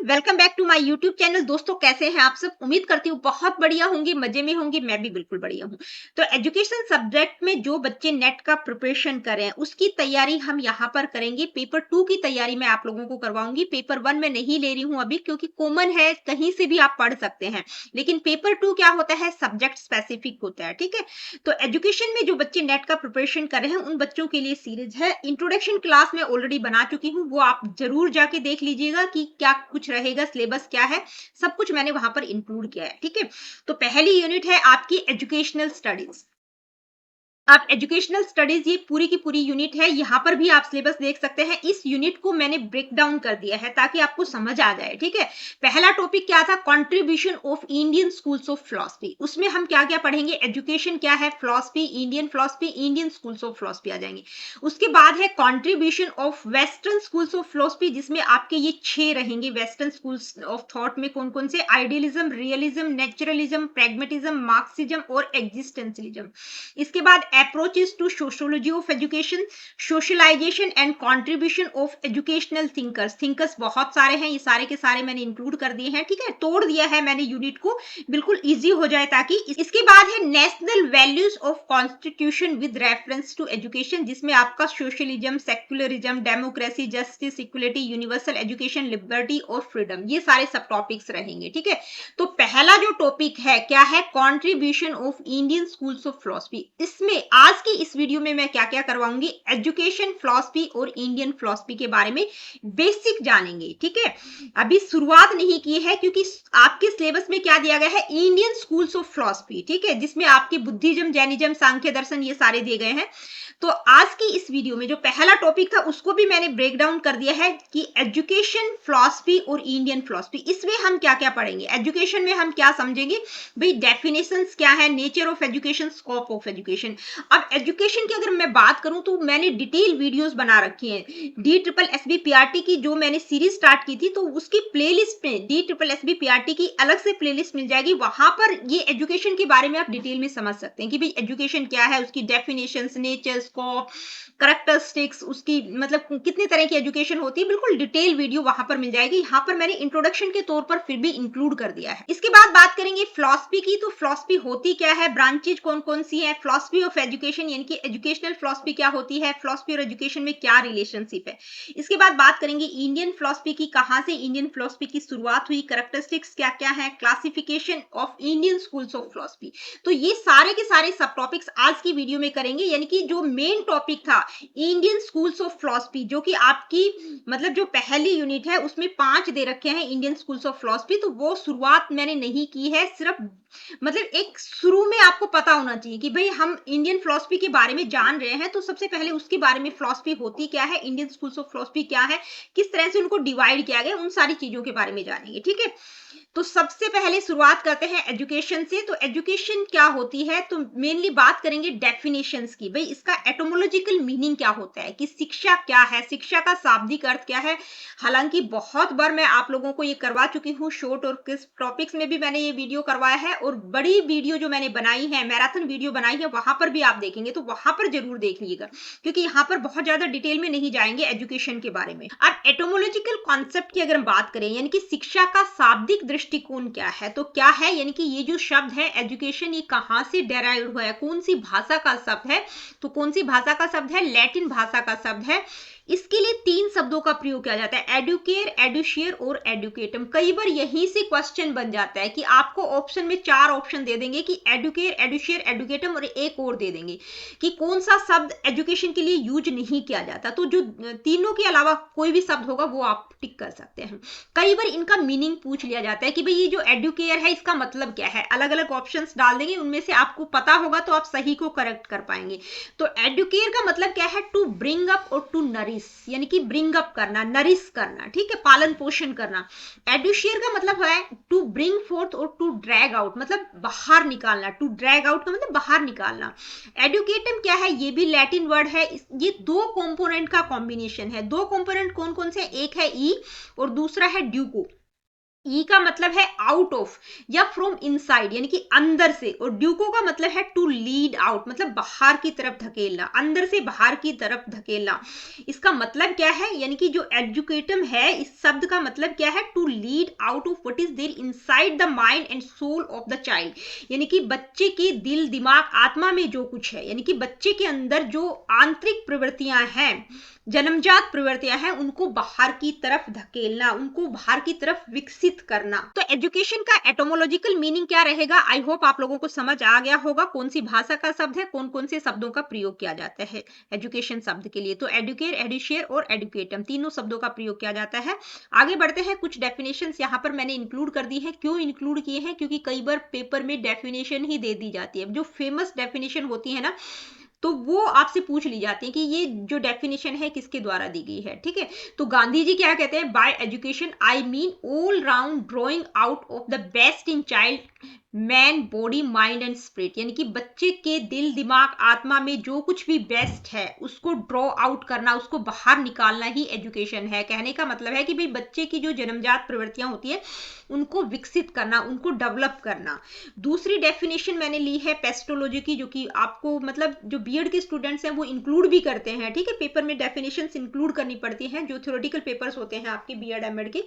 Welcome back to my YouTube channel. दोस्तों कैसे हैं आप सब? उम्मीद करती हूँ बहुत बढ़िया होंगे, मजे में होंगे। मैं भी बिल्कुल बढ़िया हूँ। तो एजुकेशन सब्जेक्ट में जो बच्चे नेट का प्रिपरेशन कर रहे हैं उसकी तैयारी हम यहाँ पर करेंगे। पेपर 2 की तैयारी मैं आप लोगों को करवाऊंगी। पेपर 1 में नहीं ले रही हूँ अभी, क्योंकि कॉमन है, कहीं से भी आप पढ़ सकते हैं। लेकिन पेपर 2 क्या होता है, सब्जेक्ट स्पेसिफिक होता है। ठीक है, तो एजुकेशन में जो बच्चे नेट का प्रिपरेशन कर रहे हैं उन बच्चों के लिए सीरीज है। इंट्रोडक्शन क्लास मैं ऑलरेडी बना चुकी हूँ, वो आप जरूर जाके देख लीजिएगा कि क्या कुछ रहेगा, सिलेबस क्या है, सब कुछ मैंने वहां पर इंक्लूड किया है। ठीक है, तो पहली यूनिट है आपकी एजुकेशनल स्टडीज। आप एजुकेशनल स्टडीज, ये पूरी की पूरी यूनिट है। यहाँ पर भी आप सिलेबस देख सकते हैं। इस यूनिट को मैंने ब्रेक डाउन कर दिया है ताकि आपको समझ आ जाए। ठीक है, पहला टॉपिक क्या था, contribution of Indian schools of philosophy. उसमें हम क्या क्या पढ़ेंगे, एजुकेशन क्या है, philosophy, Indian schools of philosophy आ जाएंगे। उसके बाद है contribution of western schools of philosophy, जिसमें आपके ये 6 रहेंगे। वेस्टर्न स्कूल्स ऑफ थॉट में कौन कौन से, idealism, realism, naturalism, pragmatism, Marxism और एग्जिस्टेंशियलिज्म। इसके बाद approaches to sociology of education, socialization and contribution of educational thinkers बहुत सारे हैं, ये सारे के सारे मैंने इंक्लूड कर दिए हैं। ठीक है, तोड़ दिया है मैंने यूनिट को, बिल्कुल इजी हो जाए ताकि। इसके बाद है national values of constitution with reference to education, जिसमें आपका socialism, secularism, democracy, justice, equality, universal education, liberty और फ्रीडम, ये सारे सब टॉपिक्स रहेंगे। ठीक है, तो पहला जो टॉपिक है क्या है, contribution of Indian schools of philosophy. इसमें आज की इस वीडियो में मैं क्या क्या करवाऊंगी, एजुकेशन, फिलॉसफी और इंडियन फिलॉसफी के बारे में बेसिक जानेंगे। ठीक है, अभी शुरुआत नहीं की है, क्योंकि आपके सिलेबस में क्या दिया गया है, इंडियन स्कूल्स ऑफ फिलॉसफी। ठीक है, जिसमें आपके बुद्धिज्म, जैनिज्म, सांख्य दर्शन, ये सारे दिए गए हैं। तो आज की इस वीडियो में जो पहला टॉपिक था उसको भी मैंने ब्रेक डाउन कर दिया है कि एजुकेशन, फिलॉसफी और इंडियन फिलॉसफी। इसमें हम क्या क्या पढ़ेंगे, एजुकेशन में हम क्या समझेंगे भाई, डेफिनेशंस क्या है, nature of education, scope of education. अब एजुकेशन की अगर मैं बात करूं तो मैंने डिटेल वीडियोस बना रखी हैं। DSSB-PRT की जो मैंने सीरीज स्टार्ट की थी, तो उसकी प्लेलिस्ट में DSSB-PRT की अलग से प्लेलिस्ट मिल जाएगी। वहां पर ये एजुकेशन के बारे में आप डिटेल में समझ सकते हैं कि भाई एजुकेशन क्या है, उसकी डेफिनेशंस, नेचर, स्कोप, करैक्टरिस्टिक्स, उसकी मतलब कितने तरह की एजुकेशन होती है, बिल्कुल डिटेल वीडियो वहां पर मिल जाएगी। यहाँ पर मैंने इंट्रोडक्शन के तौर पर फिर भी इंक्लूड कर दिया है। इसके बाद बात करेंगे फिलॉसफी की। तो फिलॉसफी होती क्या है, ब्रांचेज कौन कौन सी है, फिलॉसफी ऑफ एजुकेशन यानी कि एजुकेशनल फिलॉसफी क्या होती है, फिलॉसफी और एजुकेशन में क्या रिलेशनशिप है। इसके बाद बात करेंगे इंडियन फिलॉसफी की, कहां से इंडियन फिलॉसफी की शुरुआत हुई, करैक्टरिस्टिक्स क्या क्या है, classification of Indian schools of philosophy. तो ये सारे के सारे सब टॉपिक्स आज की वीडियो में करेंगे। यानी कि जो मेन टॉपिक था इंडियन स्कूल्स ऑफ फिलॉसफी, जो कि आपकी मतलब जो पहली यूनिट है उसमें 5 दे रखे हैं इंडियन स्कूल्स ऑफ फिलॉसफी, तो वो शुरुआत मैंने नहीं की है। सिर्फ मतलब एक शुरू में आपको पता होना चाहिए कि भाई हम इंडियन फिलॉसफी के बारे में जान रहे हैं, तो सबसे पहले उसके बारे में, फिलॉसफी होती क्या है, इंडियन स्कूल्स ऑफ फिलॉसफी क्या है, किस तरह से उनको डिवाइड किया गया, उन सारी चीजों के बारे में जानेंगे। ठीक है, तो सबसे पहले शुरुआत करते हैं एजुकेशन से। तो एजुकेशन क्या होती है, तो मेनली बात करेंगे डेफिनेशंस की। भाई इसका एटोमोलॉजिकल मीनिंग क्या होता है, कि शिक्षा क्या है, शिक्षा का शाब्दिक अर्थ क्या है। हालांकि बहुत बार मैं आप लोगों को ये करवा चुकी हूँ, शॉर्ट और किस टॉपिक्स में भी मैंने ये वीडियो करवाया है, और बड़ी वीडियो जो मैंने बनाई है, मैराथन वीडियो बनाई है, वहां पर भी आप देखेंगे, तो वहां पर जरूर देख लीजिएगा, क्योंकि यहाँ पर बहुत ज्यादा डिटेल में नहीं जाएंगे एजुकेशन के बारे में। अब एटोमोलॉजिकल कॉन्सेप्ट की अगर हम बात करें, यानी कि शिक्षा का शाब्दिक दृष्टिकोण क्या है, तो क्या है, यानी कि ये जो शब्द है एजुकेशन, ये कहां से डेराइव हुआ है, कौन सी भाषा का शब्द है, तो कौन सी भाषा का शब्द है, लैटिन भाषा का शब्द है। इसके लिए 3 शब्दों का प्रयोग किया जाता है, एडुकेयर, एडुशियर और एडुकेटम। कई बार यहीं से क्वेश्चन बन जाता है कि आपको ऑप्शन में 4 ऑप्शन दे देंगे कि एडुकेयर, एडुशियर, एडुकेटम, और एक और दे देंगे कि कौन सा शब्द एजुकेशन के लिए यूज नहीं किया जाता। तो जो तीनों के अलावा कोई भी शब्द होगा वो आप टिक कर सकते हैं। कई बार इनका मीनिंग पूछ लिया जाता है कि भाई ये जो एडुकेयर है इसका मतलब क्या है, अलग अलग ऑप्शंस डाल देंगे, उनमें से आपको पता होगा तो आप सही को करेक्ट कर पाएंगे। तो एडुकेयर का मतलब क्या है, टू ब्रिंग अप और टू नरिश, यानी कि ब्रिंग अप करना, नरिश करना, ठीक है, पालन पोषण करना। एडुशियर का मतलब है टू ब्रिंग फोर्थ और टू ड्रैग आउट, मतलब बाहर निकालना, टू ड्रैग आउट का मतलब बाहर निकालना। एडुकेटम क्या है, ये भी लैटिन वर्ड है। ये 2 कंपोनेंट का कॉम्बिनेशन है। 2 कंपोनेंट कौन कौन से, एक है ई और दूसरा है ड्यूको। ई का मतलब है आउट ऑफ या फ्रॉम इनसाइड यानी कि अंदर से, और ड्यूको का मतलब है टू लीड आउट मतलब बाहर की तरफ धकेलना, अंदर से बाहर की तरफ धकेलना। इसका मतलब क्या है, यानी कि जो एजुकेटम है इस शब्द का मतलब क्या है, to lead out of what is there inside the mind and soul of the child, यानी कि बच्चे के दिल दिमाग आत्मा में जो कुछ है, यानी कि बच्चे के अंदर जो आंतरिक प्रवृत्तियां हैं, जन्मजात प्रवृत्तियां हैं, उनको बाहर की तरफ धकेलना, उनको बाहर की तरफ विकसित करना। तो एजुकेशन का एटोमोलॉजिकल मीनिंग क्या रहेगा, आई होप आप लोगों को समझ आ गया होगा कौन सी भाषा का शब्द है, कौन कौन से शब्दों का प्रयोग किया जाता है एजुकेशन शब्द के लिए। तो एडुकेट, एडुशियर और एडुकेटम तीनों शब्दों का प्रयोग किया जाता है। आगे बढ़ते हैं, कुछ डेफिनेशन यहाँ पर मैंने इंक्लूड कर दी है। क्यों इंक्लूड किए हैं, क्योंकि कई बार पेपर में डेफिनेशन ही दे दी जाती है, जो फेमस डेफिनेशन होती है ना, तो वो आपसे पूछ ली जाती है कि ये जो डेफिनेशन है किसके द्वारा दी गई है, ठीक है। तो गांधी जी क्या कहते हैं, bye education I mean all round drawing out of the best in child man body mind and spirit, यानी कि बच्चे के दिल दिमाग आत्मा में जो कुछ भी बेस्ट है उसको ड्रॉ आउट करना, उसको बाहर निकालना ही एजुकेशन है। कहने का मतलब है कि भाई बच्चे की जो जन्मजात प्रवृत्तियां होती है उनको विकसित करना, उनको डेवलप करना। दूसरी डेफिनेशन मैंने ली है पेस्टोलॉजी की, जो कि आपको मतलब जो बीएड के स्टूडेंट्स हैं वो इंक्लूड भी करते हैं, ठीक है, पेपर में डेफिनेशंस इंक्लूड करनी पड़ती हैं जो थ्योरेटिकल पेपर्स होते हैं आपके बीएड एमएड के।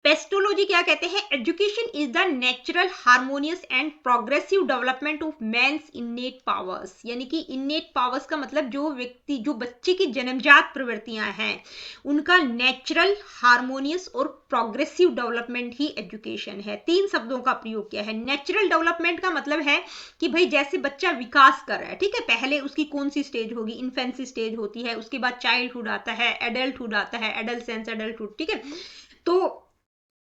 पेस्टोलॉजी क्या कहते हैं, education is the natural harmonious and progressive development of man's innate powers, यानी कि इनेट पावर्स का मतलब जो व्यक्ति, जो बच्चे की जन्मजात प्रवृत्तियां हैं उनका नेचुरल हार्मोनियस और प्रोग्रेसिव डेवलपमेंट ही एजुकेशन है। तीन शब्दों का प्रयोग किया है। नेचुरल डेवलपमेंट का मतलब है कि भाई जैसे बच्चा विकास कर रहा है, ठीक है, पहले उसकी कौन सी स्टेज होगी, इन्फेंसी स्टेज होती है, उसके बाद चाइल्डहुड आता है, एडल्टहुड आता है, एडल्सेंस, एडल्टहुड, ठीक है। तो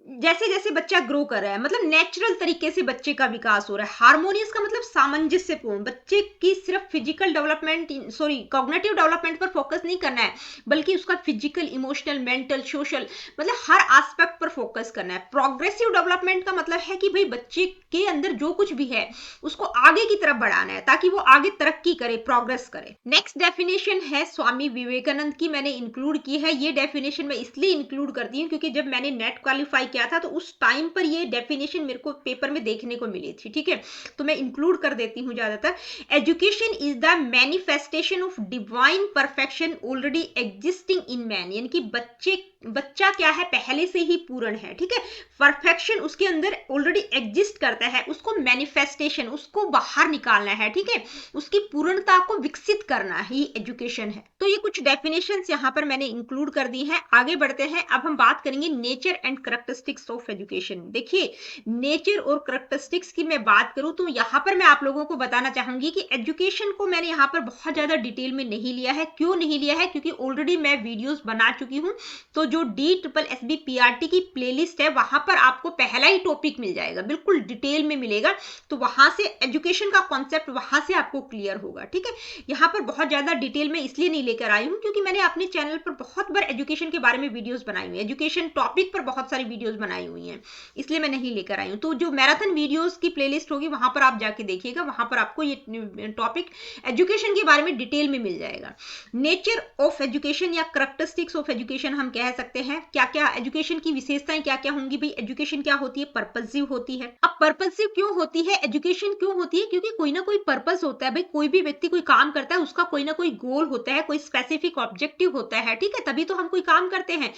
जैसे जैसे बच्चा ग्रो कर रहा है मतलब नेचुरल तरीके से बच्चे का विकास हो रहा है। हार्मोनियस का मतलब सामंजस्यपूर्ण, बच्चे की सिर्फ physical development, sorry cognitive development पर फोकस नहीं करना है, बल्कि उसका फिजिकल, इमोशनल, मेंटल, सोशल मतलब हर एस्पेक्ट पर फोकस करना है। प्रोग्रेसिव डेवलपमेंट का मतलब है कि भाई बच्चे के अंदर जो कुछ भी है उसको आगे की तरफ बढ़ाना है ताकि वो आगे तरक्की करे, प्रोग्रेस करे। नेक्स्ट डेफिनेशन है स्वामी विवेकानंद की, मैंने इंक्लूड की है। ये डेफिनेशन मैं इसलिए इंक्लूड करती हूँ क्योंकि जब मैंने नेट क्वालिफाई किया था तो उस टाइम पर ये डेफिनेशन मेरे को पेपर में देखने को मिली थी, ठीक है, तो मैं इंक्लूड कर देती हूँ ज्यादातर। Education is the manifestation of divine perfection already existing in man, यानी कि बच्चा क्या है, पहले से ही पूर्ण है, ठीक है, परफेक्शन उसके अंदर ऑलरेडी एग्जिस्ट करता है, उसको मैनिफेस्टेशन, उसको बाहर निकालना है, ठीक है, उसकी पूर्णता को विकसित करना ही एजुकेशन है। तो ये कुछ डेफिनेशंस यहाँ पर मैंने इंक्लूड कर दी हैं। आगे बढ़ते हैं, अब हम बात करेंगे nature and characteristics of education. देखिए नेचर और करैक्टरिस्टिक्स की मैं बात करूं तो यहाँ पर मैं आप लोगों को बताना चाहूंगी कि एजुकेशन को मैंने यहाँ पर बहुत ज्यादा डिटेल में नहीं लिया है। क्यों नहीं लिया है, क्योंकि ऑलरेडी मैं वीडियोस बना चुकी हूँ। तो जो DSSB-PRT की प्लेलिस्ट है वहां पर आपको पहला ही टॉपिक मिल जाएगा, बिल्कुल डिटेल में मिलेगा, तो वहां से एजुकेशन का कॉन्सेप्ट वहां से आपको क्लियर होगा, ठीक है। यहाँ पर बहुत ज्यादा डिटेल में इसलिए नहीं लेकर आई हूँ क्योंकि मैंने अपने चैनल पर बहुत बार एजुकेशन के बारे में वीडियोस बनाई हुई है, एजुकेशन टॉपिक पर बहुत सारी वीडियोस बनाई हुई हैं, इसलिए मैं नहीं लेकर आई हूँ। तो जो मैराथन वीडियोस की प्लेलिस्ट होगी वहां पर आप जाके देखिएगा, वहां पर आपको ये टॉपिक एजुकेशन के बारे में डिटेल में मिल जाएगा। नेचर ऑफ एजुकेशन या करैक्टरिस्टिक्स ऑफ एजुकेशन हम कह सकते हैं, क्या क्या एजुकेशन की विशेषताएं क्या क्या होंगी। भाई एजुकेशन क्या होती है, पर्पसिव होती है। अब पर्पसिव क्यों होती है, एजुकेशन क्यों होती है, क्योंकि कोई ना कोई पर्पस होता है। भाई कोई भी व्यक्ति कोई काम करता है उसका कोई ना कोई गोल होता है, कोई स्पेसिफिक ऑब्जेक्टिव होता है, ठीक है, तभी तो हम कोई काम करते हैं।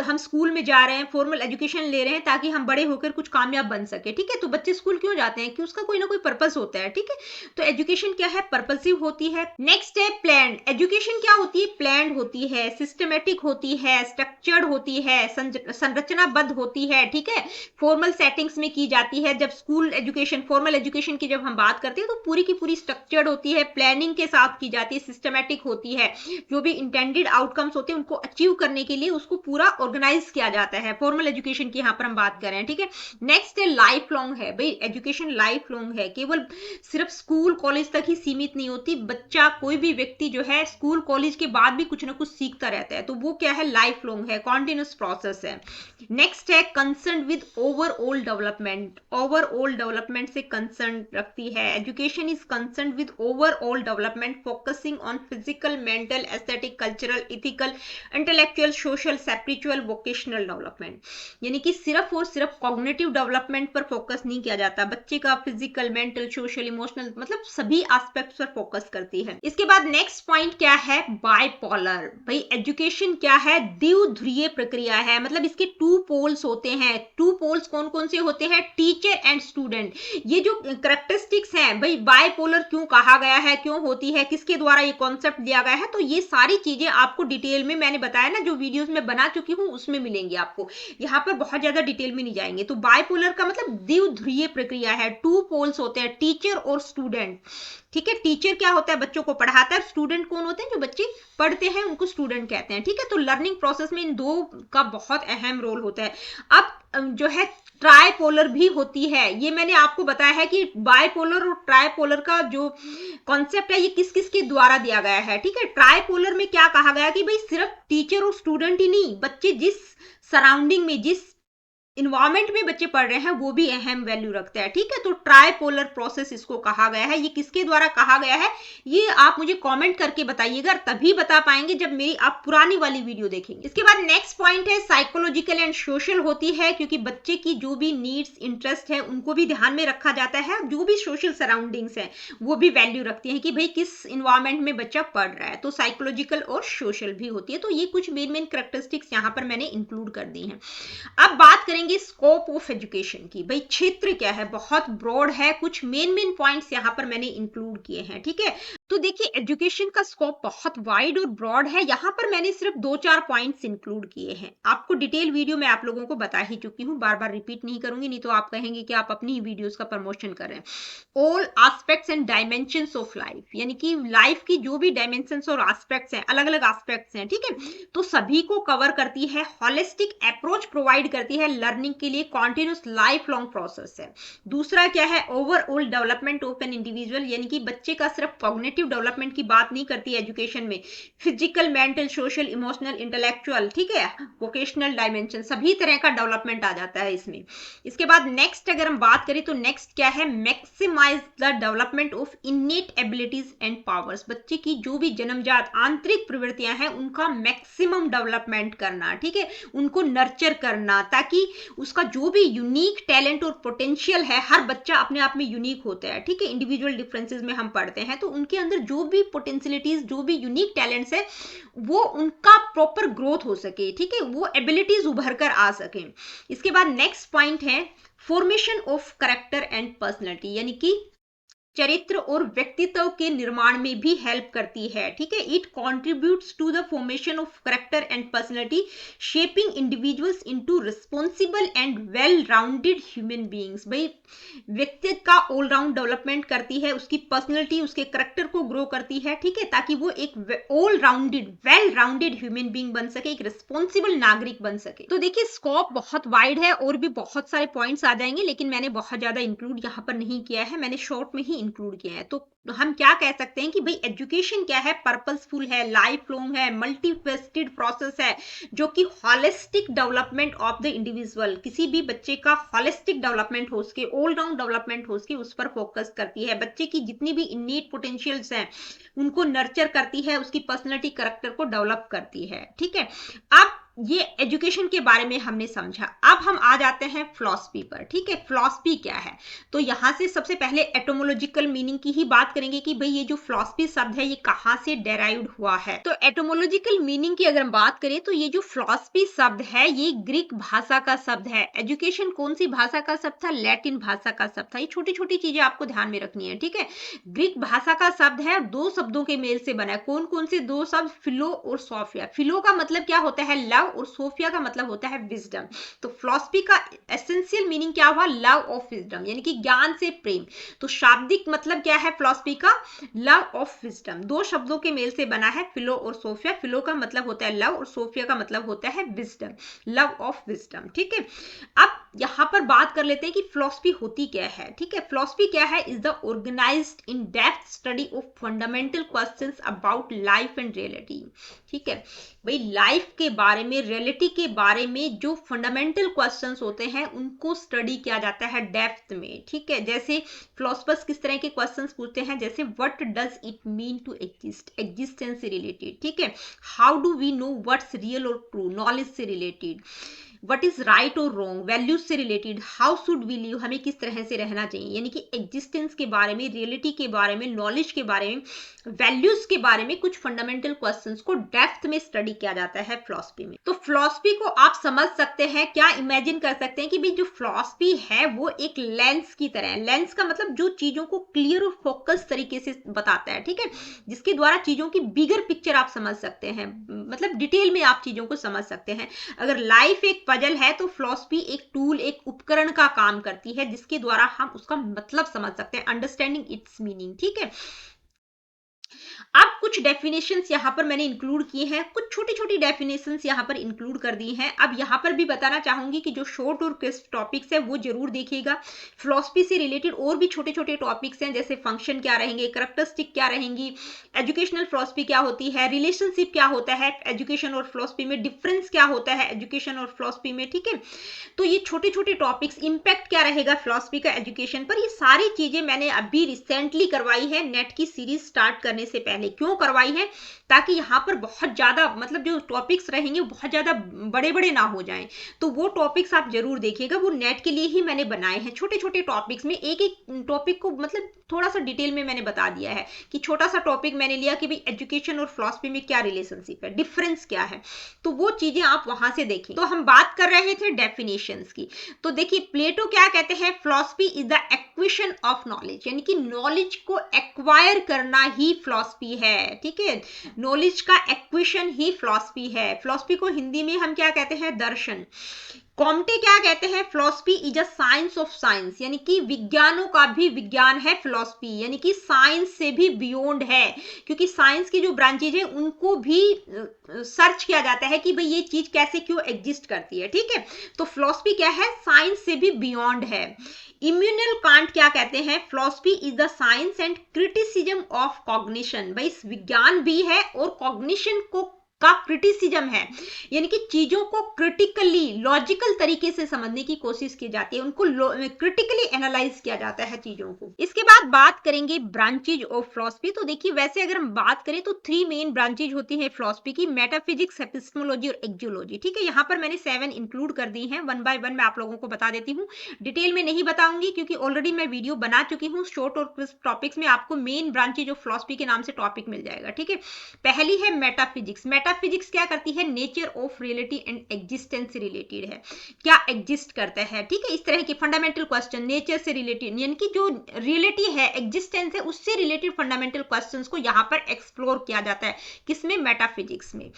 हम स्कूल में जा रहे हैं, फॉर्मल एजुकेशन ले रहे हैं ताकि हम बड़े होकर कुछ कामयाब बन सके, ठीक है। तो बच्चे स्कूल क्यों जाते हैं, कि उसका कोई ना कोई पर्पस होता है, ठीक है। तो एजुकेशन क्या है, पर्पसिव होती है। नेक्स्ट है प्लान्ड। एजुकेशन क्या होती है, प्लान्ड होती है, सिस्टमेटिक होती है, स्ट्रक्चर्ड होती है, संरचनाबद्ध होती है, ठीक है, फॉर्मल सेटिंग्स में की जाती है। जब स्कूल एजुकेशन, फॉर्मल एजुकेशन की जब हम बात करते हैं तो पूरी की पूरी स्ट्रक्चर्ड होती है, प्लानिंग के साथ की जाती है, सिस्टमेटिक होती है, जो भी इंटेंडेड आउटकम्स होते हैं उनको अचीव करने के लिए उसको पूरा ऑर्गेनाइज किया जाता है। फॉर्मल एजुकेशन की यहाँ पर हम बात कर रहे हैं, ठीक है। नेक्स्ट है लाइफ लॉन्ग है। भाई एजुकेशन लाइफ लॉन्ग है, केवल सिर्फ स्कूल कॉलेज तक ही सीमित नहीं होती। बच्चा, कोई भी व्यक्ति जो है स्कूल कॉलेज के बाद भी कुछ ना कुछ सीखता रहता है, तो वो क्या है, लाइफ लॉन्ग है, कॉन्टिन्यूस प्रोसेस है। नेक्स्ट है concern with overall development, overall development से कंसर्न रखती है। Education is concern with overall development focusing on physical, mental, aesthetic, cultural, ethical, intellectual, social, spiritual, vocational development. यानी कि सिर्फ और सिर्फ कॉग्निटिव डेवलपमेंट पर फोकस नहीं किया जाता, बच्चे का फिजिकल, मेंटल, सोशल, इमोशनल मतलब सभी एस्पेक्ट्स पर फोकस करती है। इसके बाद नेक्स्ट पॉइंट क्या है, बाइपोलर। भाई एजुकेशन क्या है, द्विध्रुवीय प्रक्रिया है, मतलब इसके टू पोल्स होते हैं। टू पोल्स कौन कौन से होते हैं, टीचर एंड स्टूडेंट। ये जो करेक्टरिस्टिक्स हैं, भाई बाइपोलर क्यों कहा गया है, क्यों होती है, किसके द्वारा ये कॉन्सेप्ट दिया गया है, तो ये सारी चीजें आपको डिटेल में मैंने बताया ना, जो वीडियोस में बना चुकी हूँ उसमें मिलेंगी आपको, यहाँ पर बहुत ज्यादा डिटेल में नहीं जाएंगे। तो बाइपोलर का मतलब द्विध्रुवीय प्रक्रिया है, टू पोल्स होते हैं, टीचर और स्टूडेंट। ठीक है, टीचर क्या होता है, बच्चों को पढ़ाता है, स्टूडेंट कौन होते हैं, जो बच्चे पढ़ते हैं उनको स्टूडेंट कहते हैं। ठीक है, तो लर्निंग प्रोसेस में इन दो का बहुत अहम रोल होता है। अब जो है ट्राइपोलर भी होती है, ये मैंने आपको बताया है कि बाइपोलर और ट्राइपोलर का जो कॉन्सेप्ट है ये किस किस के द्वारा दिया गया है। ठीक है, ट्राइपोलर में क्या कहा गया कि भाई सिर्फ टीचर और स्टूडेंट ही नहीं, बच्चे जिस सराउंडिंग में, जिस इन्वायरमेंट में बच्चे पढ़ रहे हैं वो भी अहम वैल्यू रखता है। ठीक है, तो ट्राइपोलर प्रोसेस इसको कहा गया है। ये किसके द्वारा कहा गया है, ये आप मुझे कमेंट करके बताइएगा, तभी बता पाएंगे जब मेरी आप पुरानी वाली वीडियो देखेंगे। इसके बाद नेक्स्ट पॉइंट है साइकोलॉजिकल एंड सोशल होती है, क्योंकि बच्चे की जो भी नीड्स, इंटरेस्ट है उनको भी ध्यान में रखा जाता है, जो भी सोशल सराउंडिंग्स है वो भी वैल्यू रखती है कि भाई किस इन्वायरमेंट में बच्चा पढ़ रहा है, तो साइकोलॉजिकल और सोशल भी होती है। तो ये कुछ मेन मेन कैरेक्टरिस्टिक्स यहाँ पर मैंने इंक्लूड कर दी है। अब बात करेंगे स्कोप ऑफ एजुकेशन की, भाई क्षेत्र क्या है, बहुत ब्रॉड है, कुछ मेन पॉइंट्स यहां पर मैंने इंक्लूड किए हैं। ठीक है, तो देखिए एजुकेशन का स्कोप बहुत वाइड और ब्रॉड है, यहां पर मैंने सिर्फ 2-4 पॉइंट्स इंक्लूड किए हैं। आपको डिटेल वीडियो में आप लोगों को बता ही चुकी हूं, बार बार रिपीट नहीं करूंगी, नहीं तो आप कहेंगे कि आप अपनी ही वीडियोस का प्रमोशन कर रहे हैं। All aspects and dimensions of life, यानी कि लाइफ की जो भी डायमेंशंस और एस्पेक्ट्स हैं, अलग अलग एस्पेक्ट्स हैं, ठीक है, तो सभी को कवर करती है, हॉलिस्टिक अप्रोच प्रोवाइड करती है, लर्निंग के लिए कॉन्टिन्यूस लाइफ लॉन्ग प्रोसेस है। दूसरा क्या है, overall development of an individual, यानी कि बच्चे का सिर्फ कॉग्निटिव डेवलपमेंट की बात नहीं करती है एजुकेशन में, physical, mental, social, emotional, intellectual, ठीक है, वोकेशनल डायमेंशन, सभी तरह का डेवलपमेंट आ जाता है इसमें। इसके बाद नेक्स्ट अगर हम बात करें तो नेक्स्ट क्या है, maximise the development of innate abilities and powers, बच्चे की जो भी जन्मजात आंतरिक प्रवृत्तियां हैं उनका मैक्सिमम डेवलपमेंट करना, ठीक है, उनको नर्चर करना, ताकि उसका जो भी यूनिक टैलेंट और पोटेंशियल है, हर बच्चा अपने आप में यूनिक होता है। ठीक है, इंडिविजुअल डिफरेंसेस में हम पढ़ते हैं, तो उनके अंदर जो भी पोटेंशियलिटीज, जो भी यूनिक टैलेंट्स है वो उनका प्रॉपर ग्रोथ हो सके, ठीक है, वो एबिलिटीज उभर कर आ सके। इसके बाद नेक्स्ट पॉइंट है formation of character and personality, यानी कि चरित्र और व्यक्तित्व के निर्माण में भी हेल्प करती है। ठीक है, it contributes to the formation of character and personality, shaping individuals into responsible and well rounded human beings. भाई व्यक्तित्व का ऑलराउंड डेवलपमेंट करती है, उसकी पर्सनैलिटी, उसके कैरेक्टर को ग्रो करती है, ठीक है, ताकि वो एक all rounded, well rounded human being बन सके, एक रिस्पॉन्सिबल नागरिक बन सके। तो देखिए स्कोप बहुत वाइड है और भी बहुत सारे पॉइंट्स आ जाएंगे, लेकिन मैंने बहुत ज्यादा इंक्लूड यहाँ पर नहीं किया है, मैंने शॉर्ट में ही इंक्लूड किया है। तो हम क्या कह सकते हैं कि भाई एजुकेशन क्या है, पर्पसफुल है, लाइफ लॉन्ग है, मल्टीफेस्टेड प्रोसेस है, जो कि holistic development of the individual, किसी भी बच्चे का हॉलिस्टिक डेवलपमेंट हो सके, ऑल राउंड डेवलपमेंट हो सके, उस पर फोकस करती है। बच्चे की जितनी भी इननेट पोटेंशियल्स हैं उनको नर्चर करती है, उसकी पर्सनैलिटी, कैरेक्टर को डेवलप करती है। ठीक है, अब ये एजुकेशन के बारे में हमने समझा। अब हम आ जाते हैं फिलॉसफी पर। ठीक है, फिलॉसफी क्या है, तो यहां से सबसे पहले एटोमोलॉजिकल मीनिंग की ही बात करेंगे कि भाई ये जो फिलॉसफी शब्द है ये कहां से डेराइव्ड हुआ है। तो एटोमोलॉजिकल मीनिंग की अगर हम बात करें तो ये जो फिलॉसफी शब्द है ये ग्रीक भाषा का शब्द है। एजुकेशन कौन सी भाषा का शब्द था, लैटिन भाषा का शब्द था। ये छोटी छोटी चीजें आपको ध्यान में रखनी है। ठीक है, ग्रीक भाषा का शब्द है, दो शब्दों के मेल से बना है। कौन कौन से दो शब्द, फिलो और सोफिया। फिलो का मतलब क्या होता है, लव, और सोफिया का मतलब होता है विजडम। तो फिलॉसफी का एसेंशियल मीनिंग क्या हुआ, लव ऑफ विजडम, यानी कि ज्ञान से प्रेम। तो शाब्दिक मतलब क्या है फिलॉसफी का, लव ऑफ विजडम। दो शब्दों के मेल से बना है फिलो और सोफिया। फिलो का मतलब होता है लव और सोफिया का मतलब होता है विजडम, लव ऑफ विजडम। ठीक है, अब यहाँ पर बात कर लेते हैं कि फिलॉसफी होती क्या है। ठीक है, फिलॉसफी क्या है? Is the organised in depth study of fundamental questions about life and reality. ठीक है भाई, लाइफ के बारे में, रियलिटी के बारे में जो फंडामेंटल क्वेश्चंस होते हैं उनको स्टडी किया जाता है डेप्थ में। ठीक है, जैसे फिलोसफर्स किस तरह के क्वेश्चंस पूछते हैं, जैसे what does it mean to exist, existence से रिलेटेड। ठीक है, how do we know what's real और ट्रू, नॉलेज से रिलेटेड। वट इज राइट और रॉन्ग, वैल्यूज से related. How should we live, हमें किस तरह से रहना चाहिए, यानी कि एग्जिस्टेंस के बारे में, रियलिटी के बारे में, नॉलेज के बारे में, वैल्यूज के बारे में कुछ फंडामेंटल क्वेश्चंस को डेप्थ में स्टडी किया जाता है फिलॉसफी में। तो फिलॉसफी को आप समझ सकते हैं, क्या इमेजिन कर सकते हैं कि भाई जो फिलॉसफी है वो एक लेंस की तरह है। लेंस का मतलब जो चीजों को क्लियर और फोकस तरीके से बताता है। ठीक है, जिसके द्वारा चीजों की बिगर पिक्चर आप समझ सकते हैं, मतलब डिटेल में आप चीजों को समझ सकते हैं। अगर लाइफ एक पजल है तो फिलॉसफी एक टूल, एक उपकरण का काम करती है जिसके द्वारा हम उसका मतलब समझ सकते हैं, अंडरस्टैंडिंग इट्स मीनिंग। ठीक है, अब कुछ डेफिनेशंस यहां पर मैंने इंक्लूड किए हैं, कुछ छोटी छोटी डेफिनेशंस यहां पर इंक्लूड कर दी हैं। अब यहां पर भी बताना चाहूंगी कि जो शॉर्ट और क्रिस्प टॉपिक्स है वो जरूर देखिएगा। फिलॉसफी से रिलेटेड और भी छोटे छोटे टॉपिक्स हैं, जैसे फंक्शन क्या रहेंगे, करैक्टरिस्टिक क्या रहेंगी, एजुकेशनल फिलॉसफी क्या होती है, रिलेशनशिप क्या होता है एजुकेशन और फिलॉसफी में, डिफरेंस क्या होता है एजुकेशन और फिलॉसफी में। ठीक है, तो ये छोटे छोटे टॉपिक्स, इंपैक्ट क्या रहेगा फिलॉसफी का एजुकेशन पर, ये सारी चीजें मैंने अभी रिसेंटली करवाई है नेट की सीरीज स्टार्ट करने से पहले। क्यों करवाई है? ताकि यहाँ पर बहुत ज्यादा, मतलब जो टॉपिक्स रहेंगे बहुत ज्यादा बड़े बड़े ना हो जाएं। तो वो टॉपिक्स आप जरूर देखिएगा, वो नेट के लिए ही मैंने बनाए हैं। छोटे छोटे टॉपिक्स में एक एक टॉपिक को मतलब थोड़ा सा डिटेल में मैंने बता दिया है कि छोटा सा टॉपिक मैंने लिया कि भाई एजुकेशन और फिलॉसफी में क्या रिलेशनशिप है, डिफरेंस क्या है, तो वो चीजें आप वहां से देखें। तो हम बात कर रहे थे डेफिनेशंस की। तो देखिए प्लेटो क्या कहते हैं, philosophy is the acquisition of knowledge, यानी कि नॉलेज को एक्वायर करना ही फिलॉसफी है। ठीक है, नॉलेज का एक्विजिशन ही फिलॉसफी है। फिलॉसफी को हिंदी में हम क्या कहते हैं, दर्शन। कॉम्टे क्या कहते हैं, philosophy is a science of science, यानी कि विज्ञानों का भी विज्ञान है फिलॉसफी, यानी कि साइंस से भी बियॉन्ड है, क्योंकि साइंस की जो ब्रांचेज है उनको भी सर्च किया जाता है कि भाई ये चीज कैसे क्यों एग्जिस्ट करती है। ठीक है, तो फिलॉसफी क्या है, साइंस से भी बियॉन्ड है। इम्यूनल कांट क्या कहते हैं, philosophy is the science and criticism of cognition. भाई विज्ञान भी है और कॉग्निशन को का क्रिटिसिज्म है, यानी कि चीजों को क्रिटिकली, लॉजिकल तरीके से समझने की कोशिश की जाती है, उनको क्रिटिकली एनालाइज किया जाता है चीजों को। इसके बाद बात करेंगे ब्रांचेज ऑफ फिलॉसफी। तो देखिए वैसे अगर हम बात करें तो 3 मेन ब्रांचेज होती है फिलॉसफी की, मेटाफिजिक्स, एपिस्टेमोलॉजी और एक्जियोलॉजी। ठीक है, यहाँ पर मैंने 7 इंक्लूड कर दी हैं, 1 बाय 1 मैं आप लोगों को बता देती हूँ। डिटेल में नहीं बताऊंगी क्योंकि ऑलरेडी मैं वीडियो बना चुकी हूँ। शॉर्ट और क्रिस्प टॉपिक्स में आपको मेन ब्रांचेज ऑफ फिलॉसफी के नाम से टॉपिक मिल जाएगा। ठीक है, पहली है मेटाफिजिक्स। मेटाफिजिक्स क्या करती है, nature of reality and existence से रिलेटेड है, क्या एग्जिस्ट करता है। ठीक है, इस तरह के फंडामेंटल क्वेश्चन नेचर से रिलेटेड, यानी कि जो रियलिटी है, एग्जिस्टेंस है, उससे रिलेटेड फंडामेंटल क्वेश्चंस को यहाँ पर एक्सप्लोर किया जाता है, किसमें, मेटाफिजिक्स में।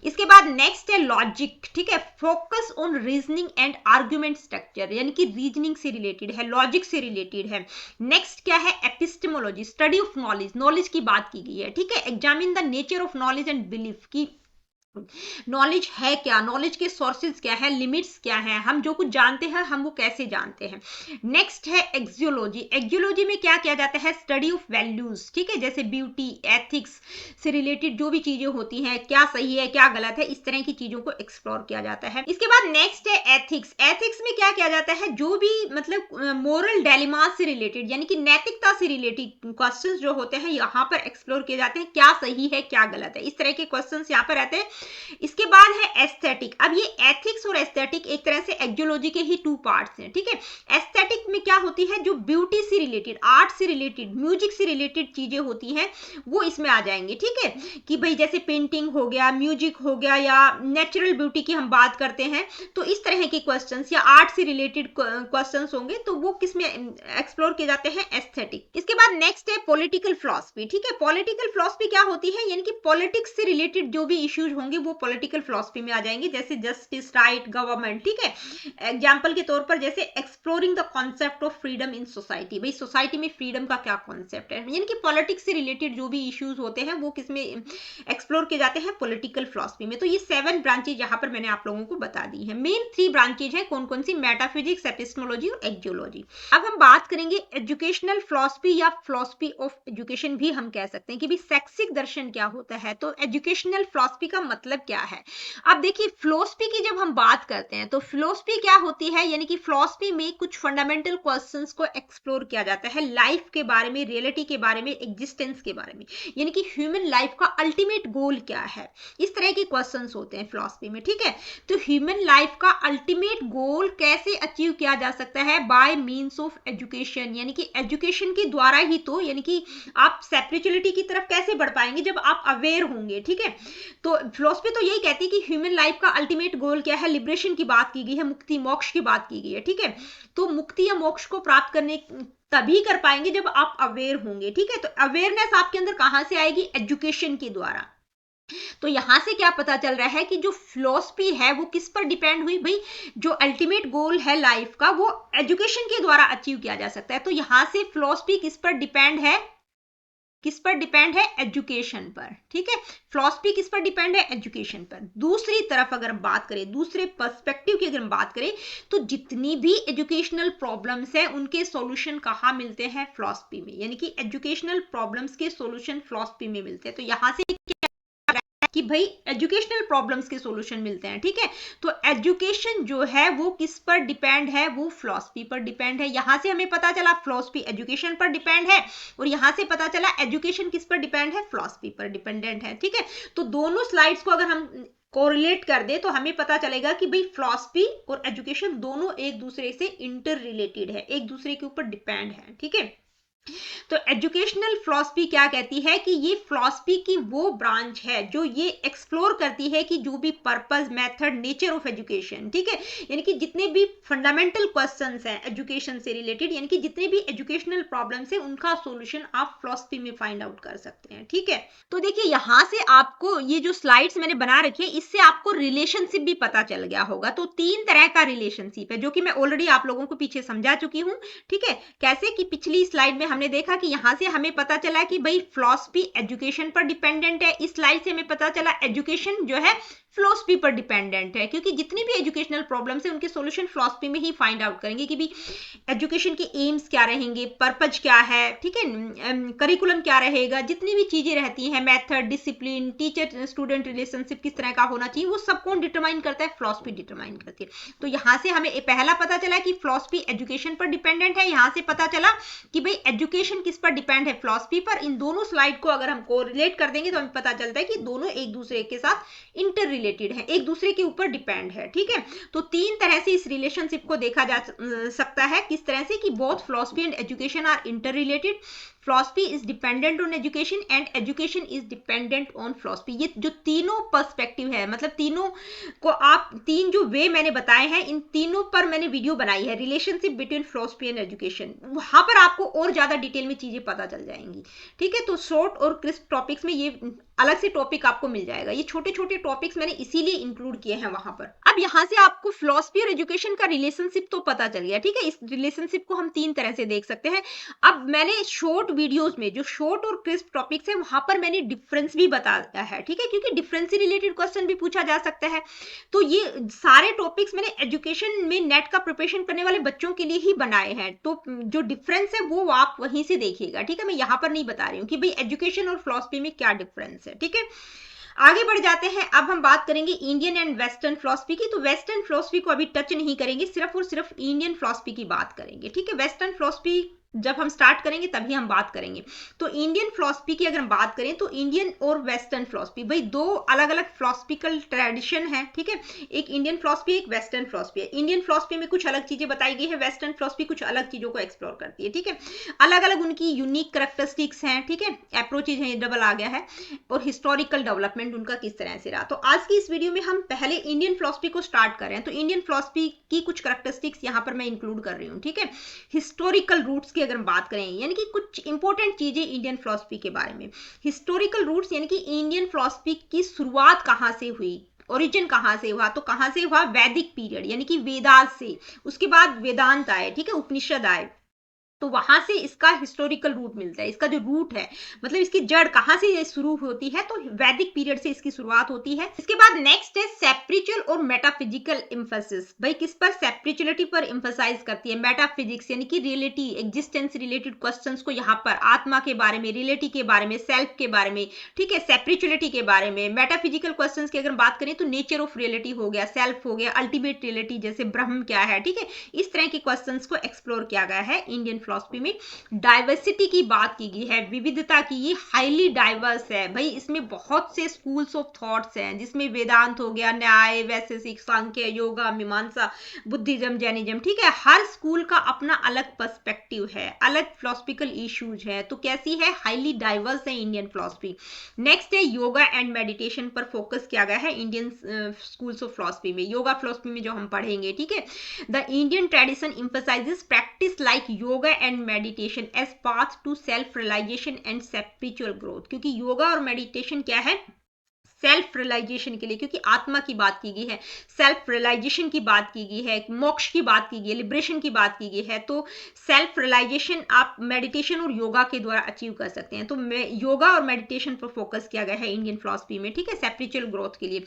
इसके बाद नेक्स्ट है लॉजिक। ठीक है, focus on reasoning and argument structure, यानी कि रीजनिंग से रिलेटेड है, लॉजिक से रिलेटेड है। नेक्स्ट क्या है, epistemology, study of knowledge, knowledge की बात की गई है। ठीक है, examine the nature of knowledge and belief की नॉलेज है क्या, नॉलेज के सोर्सेज क्या है, लिमिट्स क्या है, हम जो कुछ जानते हैं हम वो कैसे जानते हैं। नेक्स्ट है एक्जियोलॉजी। एक्जियोलॉजी में क्या किया जाता है, स्टडी ऑफ वैल्यूज। ठीक है, जैसे ब्यूटी, एथिक्स से रिलेटेड जो भी चीजें होती हैं, क्या सही है क्या गलत है, इस तरह की चीजों को एक्सप्लोर किया जाता है। इसके बाद नेक्स्ट है एथिक्स। एथिक्स में क्या किया जाता है, जो भी मतलब मोरल डायलेमा से रिलेटेड, यानी कि नैतिकता से रिलेटेड क्वेश्चंस जो होते हैं यहाँ पर एक्सप्लोर किए जाते हैं, क्या सही है क्या गलत है, इस तरह के क्वेश्चंस यहाँ पर रहते हैं। इसके बाद है एस्थेटिक। अब ये एथिक्स और एस्थेटिक एक तरह से एक्जियोलॉजी के ही 2 पार्ट्स हैं। ठीक है, एस्थेटिक में क्या होती है, जो ब्यूटी से रिलेटेड, आर्ट से रिलेटेड, म्यूजिक से रिलेटेड चीजें होती हैं वो इसमें आ जाएंगी। ठीक है, कि भाई जैसे पेंटिंग हो गया, म्यूजिक हो गया, या नेचुरल ब्यूटी की हम बात करते हैं, तो इस तरह के क्वेश्चंस या आर्ट से रिलेटेड क्वेश्चंस होंगे तो वो किसमें एक्सप्लोर किए जाते हैं, एस्थेटिक। इसके बाद नेक्स्ट है पॉलिटिकल फिलॉसफी। ठीक है, पॉलिटिकल फिलॉसफी क्या होती है, यानी कि पॉलिटिक्स से रिलेटेड जो भी इश्यूज होंगे होंगे वो पॉलिटिकल फिलॉसफी में आ जाएंगे, जैसे जस्टिस, राइट, गवर्नमेंट, ठीक है। एग्जाम्पल के तौर पर जैसे exploring the concept of freedom in society, भाई सोसाइटी में फ्रीडम का क्या कॉन्सेप्ट है, यानी कि पॉलिटिक्स से रिलेटेड जो भी इश्यूज होते हैं वो किसमें एक्सप्लोर किए जाते हैं, पॉलिटिकल फिलॉसफी में। तो ये 7 ब्रांचेज यहाँ पर मैंने आप लोगों को बता दी है। मेन 3 ब्रांचेज है कौन कौन सी, मेटाफिजिक्स, एपिस्टेमोलॉजी और एक्जियोलॉजी। अब हम बात करेंगे एजुकेशनल फिलॉसफी या फिलॉसफी ऑफ एजुकेशन भी हम कह सकते हैं कि भी शैक्षिक दर्शन क्या होता है। तो एजुकेशनल फिलॉसफी का मतलब क्या है। अब देखिए फिलॉसफी की जब हम बात करते हैं तो फिलॉसफी क्या होती है, यानी कि फिलॉसफी में कुछ फंडामेंटल क्वेश्चंस को एक्सप्लोर किया जाता है, लाइफ के बारे में, रियलिटी के बारे में, एग्जिस्टेंस के बारे में, यानी कि ह्यूमन लाइफ का अल्टीमेट गोल क्या है, इस तरह के क्वेश्चंस होते हैं फिलॉसफी में, ठीक है। तो ह्यूमन लाइफ का अल्टीमेट गोल कैसे अचीव किया जा सकता है, बाय मींस ऑफ एजुकेशन, यानी कि एजुकेशन के द्वारा ही। तो यानी कि आप स्पिरिचुअलिटी की तरफ कैसे बढ़ पाएंगे, जब आप अवेयर होंगे, ठीक है। तो फिलॉसफी तो यही कहती है कि ह्यूमन लाइफ का अल्टीमेट गोल क्या है, लिबरेशन की बात की गई है, मुक्ति मोक्ष की बात की गई है, ठीक है। तो मुक्ति या मोक्ष को प्राप्त करने तभी कर पाएंगे जब आप अवेयर होंगे, ठीक है। तो अवेयरनेस आपके अंदर कहां से आएगी, एजुकेशन के द्वारा। तो यहां से क्या पता चल रहा है कि जो फिलॉसफी है वो किस पर डिपेंड हुई, भाई जो अल्टीमेट गोल है लाइफ का वो एजुकेशन के द्वारा अचीव किया जा सकता है। तो यहां से फिलॉसफी किस पर डिपेंड है, किस पर डिपेंड है, एजुकेशन पर, ठीक है। फिलॉसफी किस पर डिपेंड है, एजुकेशन पर। दूसरी तरफ अगर हम बात करें, दूसरे पर्सपेक्टिव की अगर हम बात करें, तो जितनी भी एजुकेशनल प्रॉब्लम्स है उनके सॉल्यूशन कहाँ मिलते हैं, फिलॉसफी में, यानी कि एजुकेशनल प्रॉब्लम्स के सॉल्यूशन फिलॉसफी में मिलते हैं। तो यहां से कि भाई एजुकेशनल प्रॉब्लम्स के सॉल्यूशन मिलते हैं, ठीक है। तो एजुकेशन जो है वो किस पर डिपेंड है, वो फिलॉसफी पर डिपेंड है। यहां से हमें पता चला फिलॉसफी एजुकेशन पर डिपेंड है, और यहां से पता चला एजुकेशन किस पर डिपेंड है, फिलॉसफी पर डिपेंडेंट है, ठीक है। तो दोनों स्लाइड्स को अगर हम कोरिलेट कर दे तो हमें पता चलेगा कि भाई फिलॉसफी और एजुकेशन दोनों एक दूसरे से इंटर रिलेटेड है, एक दूसरे के ऊपर डिपेंड है, ठीक है। तो एजुकेशनल फिलॉसफी क्या कहती है कि ये फिलॉसफी की वो ब्रांच है जो ये एक्सप्लोर करती है कि जो भी purpose, method, nature of education, ठीक है, यानी कि जितने भी फंडामेंटल क्वेश्चंस हैं एजुकेशन से रिलेटेड, यानी कि जितने भी एजुकेशनल प्रॉब्लम्स हैं उनका सॉल्यूशन आप फिलॉसफी में फाइंड आउट कर सकते हैं, ठीक है। तो देखिए यहां से आपको ये जो स्लाइड्स मैंने बना रखी है इससे आपको रिलेशनशिप भी पता चल गया होगा। तो 3 तरह का रिलेशनशिप है जो कि मैं ऑलरेडी आप लोगों को पीछे समझा चुकी हूं, ठीक है। कैसे कि पिछली स्लाइड में हमने देखा कि यहां से हमें पता चला कि भाई फिलॉसफी एजुकेशन पर डिपेंडेंट है, इस स्लाइड से हमें पता चला एजुकेशन जो है फिलॉसफी पर डिपेंडेंट है, क्योंकि जितनी भी एजुकेशनल प्रॉब्लम्स है उनके सॉल्यूशन फिलॉसफी में ही फाइंड आउट करेंगे कि भी एजुकेशन के एम्स क्या रहेंगे, पर्पज क्या है, ठीक है, करिकुलम क्या रहेगा, जितनी भी चीजें रहती हैं, method, discipline, teacher student relationship किस तरह का होना चाहिए, वो सब कौन डिटरमाइन करता है, फिलॉसफी डिटरमाइन करती है। तो यहां से हमें पहला पता चला कि फिलॉसफी एजुकेशन पर डिपेंडेंट है, यहां से पता चला कि भाई एजुकेशन किस पर डिपेंड है, फिलॉसफी पर। इन दोनों स्लाइड को अगर हम कोरिलेट कर देंगे तो हमें पता चलता है कि दोनों एक दूसरे के साथ इंटर रिलेटेड है, एक दूसरे के ऊपर डिपेंड है, ठीक है। तो 3 तरह से इस रिलेशनशिप को देखा जा सकता है, किस तरह से कि both philosophy and education are interrelated, philosophy is dependent on education and education is dependent on philosophy। ये जो तीनों पर्सपेक्टिव है, मतलब तीनों को आप 3 जो वे मैंने बताए हैं इन तीनों पर मैंने वीडियो बनाई है, relationship between philosophy and education. वहां पर आपको और ज्यादा डिटेल में चीजें पता चल जाएंगी, ठीक है। तो शॉर्ट और क्रिस्प टॉपिक्स में ये अलग से टॉपिक आपको मिल जाएगा, ये छोटे छोटे टॉपिक्स मैंने इसीलिए इंक्लूड किए हैं वहां पर। अब यहां से आपको फिलॉसफी और एजुकेशन का रिलेशनशिप तो पता चल गया, ठीक है। इस रिलेशनशिप को हम 3 तरह से देख सकते हैं। अब मैंने शॉर्ट वीडियोस में जो शॉर्ट और क्रिस्प टॉपिक्स है वहां पर मैंने डिफरेंस भी बताया है, ठीक है, क्योंकि डिफरेंस से रिलेटेड क्वेश्चन भी पूछा जा सकता है। तो ये सारे टॉपिक्स मैंने एजुकेशन में नेट का प्रिपरेशन करने वाले बच्चों के लिए ही बनाए हैं। तो जो डिफरेंस है वो आप वहीं से देखिएगा, ठीक है। मैं यहाँ पर नहीं बता रही हूँ कि भाई एजुकेशन और फिलॉसफी में क्या डिफरेंस है, ठीक है। आगे बढ़ जाते हैं। अब हम बात करेंगे इंडियन एंड वेस्टर्न फिलॉसफी की। तो वेस्टर्न फिलॉसफी को अभी टच नहीं करेंगे, सिर्फ और सिर्फ इंडियन फिलॉसफी की बात करेंगे, ठीक है। वेस्टर्न फिलॉसफी जब हम स्टार्ट करेंगे तभी हम बात करेंगे। तो इंडियन फिलॉसफी की अगर हम बात करें तो इंडियन और वेस्टर्न फिलॉसफी, भाई 2 अलग अलग फिलॉसफिकल ट्रेडिशन है, ठीक है। एक इंडियन फिलॉसफी, एक वेस्टर्न फिलॉसफी है। इंडियन फिलॉसफी में कुछ अलग चीजें बताई गई है, वेस्टर्न फिलॉसफी कुछ अलग चीजों को एक्सप्लोर करती है, ठीक है। अलग अलग उनकी यूनिक कैरेक्टरिस्टिक्स हैं, ठीक है, अप्रोचेज है, डबल आ गया है, और हिस्टोरिकल डेवलपमेंट उनका किस तरह से रहा। तो आज की इस वीडियो में हम पहले इंडियन फिलॉसफी को स्टार्ट कर रहे हैं। तो इंडियन फिलॉसफी की कुछ कैरेक्टरिस्टिक्स यहाँ पर मैं इंक्लूड कर रही हूँ, ठीक है। हिस्टोरिकल रूट्स के अगर हम बात करें, यानी कि कुछ इंपॉर्टेंट चीजें इंडियन फिलॉसफी के बारे में। हिस्टोरिकल रूट्स, यानी कि इंडियन फिलॉसफी की शुरुआत कहाँ से हुई, ओरिजिन कहाँ से हुआ, तो कहाँ से हुआ, वैदिक पीरियड यानी कि वेदास से। उसके बाद वेदांत आए, ठीक है, उपनिषद आए, तो वहां से इसका हिस्टोरिकल रूट मिलता है। इसका जो रूट है, मतलब इसकी जड़ कहां से ये शुरू होती है, तो वैदिक पीरियड से इसकी शुरुआत होती है। इसके बाद नेक्स्ट है स्पिरिचुअल और मेटाफिजिकल एम्फेसिस। भाई किस पर, स्पिरिचुअलिटी पर एम्फेसाइज करती है। मेटाफिजिक्स यानी कि रियलिटी, एग्जिस्टेंस रिलेटेड क्वेश्चंस को यहाँ पर आत्मा के बारे में, रियलिटी के बारे में, सेल्फ के बारे में, ठीक है, स्पिरिचुअलिटी के बारे में। मेटाफिजिकल क्वेश्चंस की अगर बात करें तो नेचर ऑफ रियलिटी हो गया, सेल्फ हो गया, अल्टीमेट रियलिटी जैसे ब्रह्म क्या है, ठीक है, इस तरह के क्वेश्चंस को एक्सप्लोर किया गया है इंडियन फिलॉसफी में। डाइवर्सिटी की बात की गई है, विविधता की, ये हाईली डाइवर्स है भाई। इसमें बहुत से स्कूल्स ऑफ थॉट्स हैं, जिसमें वेदांत हो गया, न्याय, वैशेषिक, सांख्य, योगा, मीमांसा, बुद्धिज्म, जैनिज्म, ठीक है, हर स्कूल का अपना अलग पर्सपेक्टिव है, अलग फिलोसफिकल इश्यूज है। तो कैसी है, हाईली डाइवर्स है इंडियन फिलॉसफी। नेक्स्ट है योगा एंड मेडिटेशन पर फोकस किया गया है इंडियन स्कूल्स ऑफ फिलॉसफी में। योगा फिलॉसफी में जो हम पढ़ेंगे, ठीक है, the Indian tradition emphasizes practice like yoga and meditation as path to self realization and spiritual growth। क्योंकि योगा और मेडिटेशन क्या है, सेल्फ रियलाइजेशन के लिए, क्योंकि आत्मा की बात की गई है, सेल्फ रियलाइजेशन की बात की गई है, मोक्ष की बात की गई है, लिबरेशन की बात की गई है। तो सेल्फ रियलाइजेशन आप मेडिटेशन और योगा के द्वारा अचीव कर सकते हैं। तो योगा और मेडिटेशन पर फोकस किया गया है इंडियन फिलॉसफी में, ठीक है, स्पिरिचुअल ग्रोथ के लिए।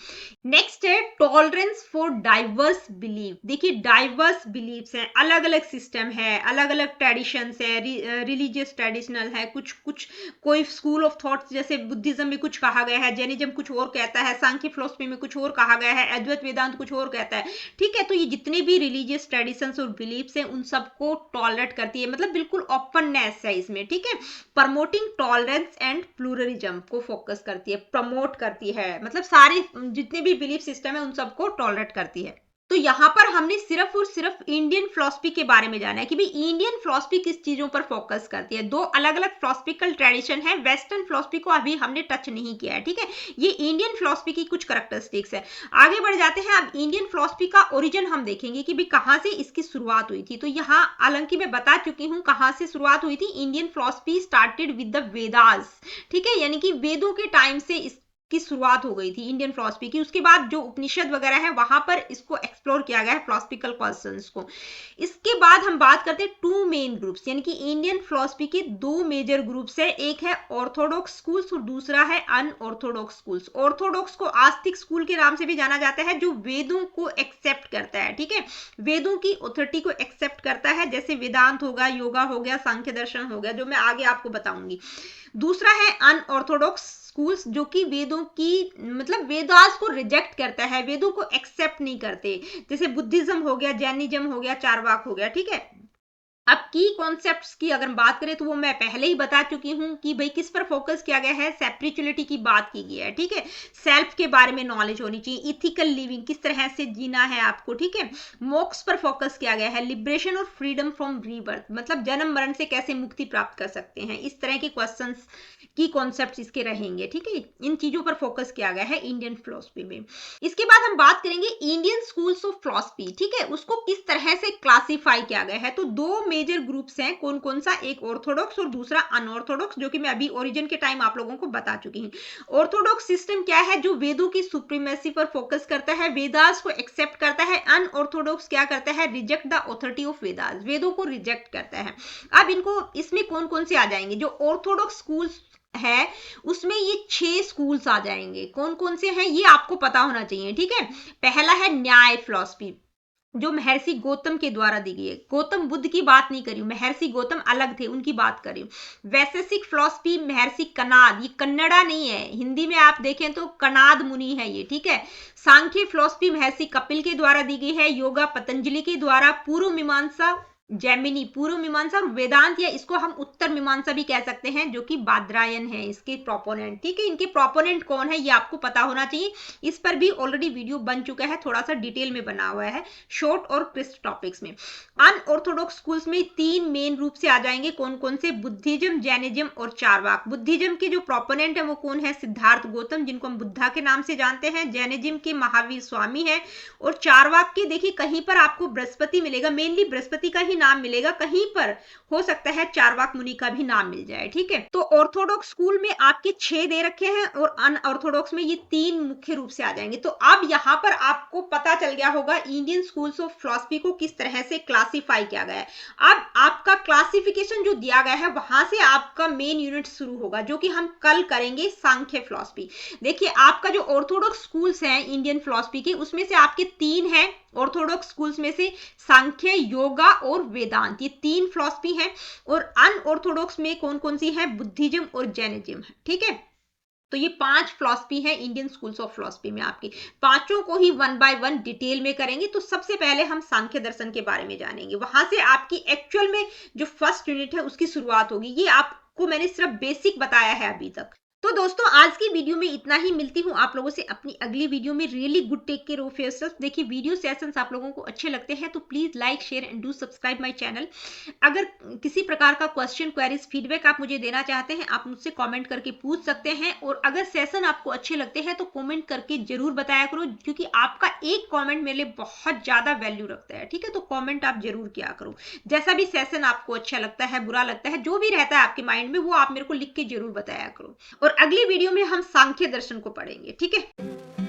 नेक्स्ट है टॉलरेंस फॉर डाइवर्स बिलीफ। देखिए डाइवर्स बिलीफ्स हैं, अलग अलग सिस्टम है, अलग अलग ट्रेडिशंस है, रिलीजियस ट्रेडिशनल है, कुछ कुछ कोई स्कूल ऑफ थॉट्स जैसे बुद्धिज्म में कुछ कहा गया है, जैनिज्म कुछ और कहता है, सांख्य फिलॉसफी में कुछ और कहा गया है, अद्वैत वेदांत कुछ और कहता है, ठीक है। तो ये जितने भी रिलीजियस ट्रेडिशंस और बिलीफ्स हैं उन सबको टॉलरेट करती है, मतलब बिल्कुल ओपननेस है इसमें, ठीक है। प्रमोटिंग टॉलरेंस एंड प्लूरलिज्म को फोकस करती है, प्रमोट करती है, मतलब सारे जितने भी बिलीफ सिस्टम है उन सबको टॉलरेट करती है। तो यहाँ पर हमने सिर्फ और सिर्फ इंडियन फिलॉसफी के बारे में जाना है कि भाई इंडियन फिलॉसफी किस चीजों पर फोकस करती है। दो अलग अलग फिलॉसफिकल ट्रेडिशन है, वेस्टर्न फिलॉसफी को अभी हमने टच नहीं किया है, ठीक है। ये इंडियन फिलॉसफी की कुछ करैक्टरिस्टिक्स है। आगे बढ़ जाते हैं, अब इंडियन फिलॉसफी का ओरिजिन हम देखेंगे कि भाई कहाँ से इसकी शुरुआत हुई थी। तो यहाँ हालांकि मैं बता चुकी हूँ कहाँ से शुरुआत हुई थी। Indian philosophy started with the Vedas, ठीक है, यानी कि वेदों के टाइम से की शुरुआत हो गई थी इंडियन फिलॉसफी की। उसके बाद जो उपनिषद वगैरह है वहां पर इसको एक्सप्लोर किया गया है, फिलॉसफिकल क्वेश्चंस को। इसके बाद हम बात करते हैं टू मेन ग्रुप्स, यानी कि इंडियन फिलॉसफी के दो मेजर ग्रुप्स है, एक है ऑर्थोडॉक्स स्कूल्स और दूसरा है अनऑर्थोडॉक्स स्कूल्स। ऑर्थोडॉक्स को आस्तिक स्कूल के नाम से भी जाना जाता है, जो वेदों को एक्सेप्ट करता है, ठीक है, वेदों की ऑथोरिटी को एक्सेप्ट करता है, जैसे वेदांत होगा, योगा हो गया, सांख्य दर्शन हो गया, जो मैं आगे आपको बताऊंगी। दूसरा है अनऑर्थोडॉक्स स्कूल्स, जो कि वेदों की मतलब वेदास को रिजेक्ट करता है, वेदों को एक्सेप्ट नहीं करते, जैसे बुद्धिज्म हो गया, जैनिज्म हो गया, चारवाक हो गया, ठीक है। अब की कॉन्सेप्ट्स की अगर बात करें तो वो मैं पहले ही बता चुकी हूं कि भाई किस पर फोकस किया गया है, स्पिरिचुअलिटी की बात की गई है, ठीक है, सेल्फ के बारे में नॉलेज होनी चाहिए, इथिकल लिविंग किस तरह से जीना है आपको, ठीक है, मोक्ष पर फोकस किया गया है, लिबरेशन और फ्रीडम फ्रॉम रीबर्थ, मतलब जन्म मरण से कैसे मुक्ति प्राप्त कर सकते हैं, इस तरह के क्वेश्चंस की कॉन्सेप्ट इसके रहेंगे, ठीक है। इन चीजों पर फोकस किया गया है इंडियन फिलॉसफी में। इसके बाद हम बात करेंगे इंडियन स्कूल्स ऑफ फिलॉसफी, ठीक है, उसको किस तरह से क्लासिफाई किया गया है। तो दो मेजर ग्रुप्स हैं, कौन कौन सा, एक ऑर्थोडॉक्स और दूसरा अनऑर्थोडॉक्स, जो कि मैं अभी ओरिजिन के टाइम आप लोगों को बता चुकी हूँ। ऑर्थोडॉक्स सिस्टम क्या है, जो वेदों की सुप्रीमेसी पर फोकस करता है, वेदास को एक्सेप्ट करता है। अनऑर्थोडॉक्स क्या करता है, reject the authority of Vedas, वेदों को रिजेक्ट करता है। अब इनको इसमें कौन कौन से आ जाएंगे, जो ऑर्थोडॉक्स स्कूल्स है उसमें ये 6 स्कूल्स आ जाएंगे। कौन कौन से हैं ये आपको पता होना चाहिए, ठीक है। पहला है न्याय फिलॉसफी, जो महर्षि गौतम के द्वारा दी गई है। गौतम बुद्ध की बात नहीं करी हूं, महर्षि गौतम अलग थे, उनकी बात करी हूं। वैशेषिक फिलॉसफी महर्षि कनाद, ये कन्नड़ा नहीं है, हिंदी में आप देखें तो कनाद मुनि है ये, ठीक है। सांख्य फिलॉसफी महर्षि कपिल के द्वारा दी गई है। योगा पतंजलि के द्वारा। पूर्व मीमांसा जैमिनी, पूर्व मीमांसा, और वेदांत या इसको हम उत्तर मीमांसा भी कह सकते हैं, जो कि बादरायन है इसके प्रोपोनेंट, ठीक है। इनके प्रोपोनेंट कौन है ये आपको पता होना चाहिए, इस पर भी ऑलरेडी वीडियो बन चुका है, थोड़ा सा डिटेल में बना हुआ है, शॉर्ट और क्रिस्प टॉपिक्स में। अनऑर्थोडॉक्स स्कूल्स में 3 मेन रूप से आ जाएंगे, कौन कौन से, बुद्धिज्म, जैनिज्म और चारवाक। बुद्धिज्म के जो प्रोपोनेंट है वो कौन है, सिद्धार्थ गौतम, जिनको हम बुद्धा के नाम से जानते हैं। जैनिज्म के महावीर स्वामी है। और चारवाक के देखिए कहीं पर आपको बृहस्पति मिलेगा, मेनली बृहस्पति का ही भी नाम मिलेगा, कहीं पर हो सकता है चारवाक मुनि का भी नाम मिल जाए। ठीक है, तो ऑर्थोडॉक्स स्कूल में आपके 6 दे रखे हैं और अनऑर्थोडॉक्स में ये 3 मुख्य रूप से आ जाएंगे। तो अब यहाँ पर आपको पता चल गया होगा इंडियन स्कूल्स ऑफ फिलॉसफी को किस तरह से क्लासिफाई किया गया है। अब आपका क्लासिफिकेशन जो दिया गया है वहां से आपका मेन यूनिट शुरू होगा, जो कि हम कल करेंगे, सांख्य फिलॉसफी। देखिए, आपका जो ऑर्थोडॉक्स स्कूल्स हैं इंडियन फिलॉसफी के, उसमें से आपके 3 हैं ऑर्थोडॉक्स स्कूल्स में से, सांख्य, योगा और वेदांत, ये 3 फिलॉसफी हैं। और अनऑर्थोडॉक्स में कौन कौन सी है? बुद्धिज्म और जैनिज्म है। ठीक है, तो ये 5 फिलॉसफी है इंडियन स्कूल्स ऑफ फिलॉसफी में। आपकी पांचों को ही 1 बाय 1 डिटेल में करेंगे। तो सबसे पहले हम सांख्य दर्शन के बारे में जानेंगे, वहां से आपकी एक्चुअल में जो फर्स्ट यूनिट है उसकी शुरुआत होगी। ये आपको मैंने सिर्फ बेसिक बताया है अभी तक। तो दोस्तों, आज की वीडियो में इतना ही। मिलती हूँ आप लोगों से अपनी अगली वीडियो में। Really good, take care of yourself. देखिए, वीडियो सेशंस आप लोगों को अच्छे लगते हैं तो please like, share and do subscribe my channel. अगर किसी प्रकार का क्वेश्चन, क्वेरीज, फीडबैक आप मुझे देना चाहते हैं, आप मुझसे कमेंट करके पूछ सकते हैं। और अगर सेशन आपको अच्छे लगते हैं तो कमेंट करके जरूर बताया करो, क्योंकि आपका एक कमेंट मेरे लिए बहुत ज्यादा वैल्यू रखता है। ठीक है, तो कमेंट आप जरूर किया करो। जैसा भी सेशन आपको अच्छा लगता है, बुरा लगता है, जो भी रहता है आपके माइंड में, वो आप मेरे को लिख के जरूर बताया करो। और अगली वीडियो में हम सांख्य दर्शन को पढ़ेंगे। ठीक है।